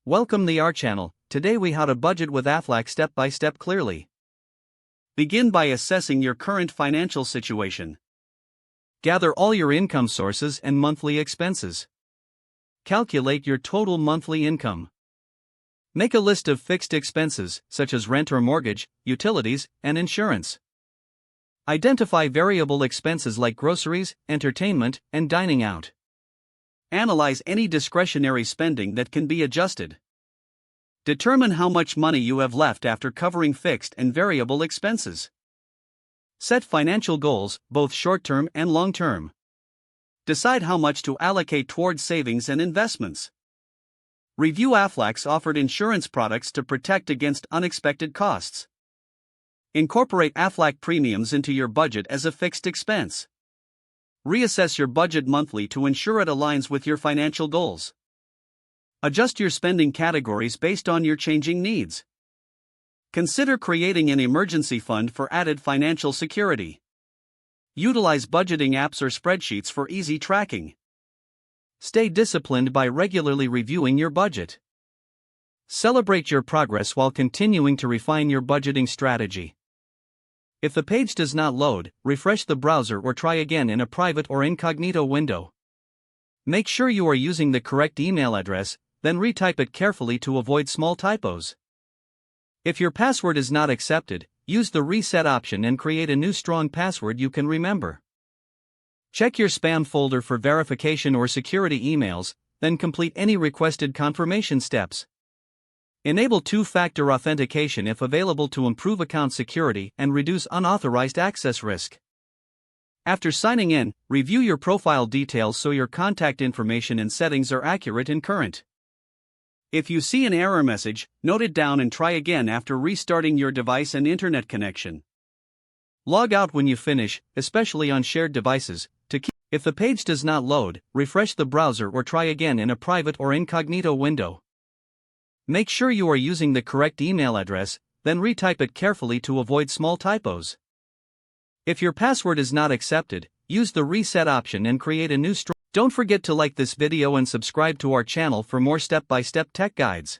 Welcome to our channel. Today we how to budget with Aflac step by step clearly. Begin by assessing your current financial situation. Gather all your income sources and monthly expenses. Calculate your total monthly income. Make a list of fixed expenses, such as rent or mortgage, utilities, and insurance. Identify variable expenses like groceries, entertainment, and dining out. Analyze any discretionary spending that can be adjusted. Determine how much money you have left after covering fixed and variable expenses. Set financial goals, both short-term and long-term. Decide how much to allocate towards savings and investments. Review Aflac's offered insurance products to protect against unexpected costs. Incorporate Aflac premiums into your budget as a fixed expense. Reassess your budget monthly to ensure it aligns with your financial goals. Adjust your spending categories based on your changing needs. Consider creating an emergency fund for added financial security. Utilize budgeting apps or spreadsheets for easy tracking. Stay disciplined by regularly reviewing your budget. Celebrate your progress while continuing to refine your budgeting strategy. If the page does not load, refresh the browser or try again in a private or incognito window. Make sure you are using the correct email address, then retype it carefully to avoid small typos. If your password is not accepted, use the reset option and create a new strong password you can remember. Check your spam folder for verification or security emails, then complete any requested confirmation steps. Enable two-factor authentication if available to improve account security and reduce unauthorized access risk. After signing in, review your profile details so your contact information and settings are accurate and current. If you see an error message, note it down and try again after restarting your device and internet connection. Log out when you finish, especially on shared devices. If the page does not load, refresh the browser or try again in a private or incognito window. Make sure you are using the correct email address, then retype it carefully to avoid small typos. If your password is not accepted, use the reset option and create a new strong. Don't forget to like this video and subscribe to our channel for more step-by-step tech guides.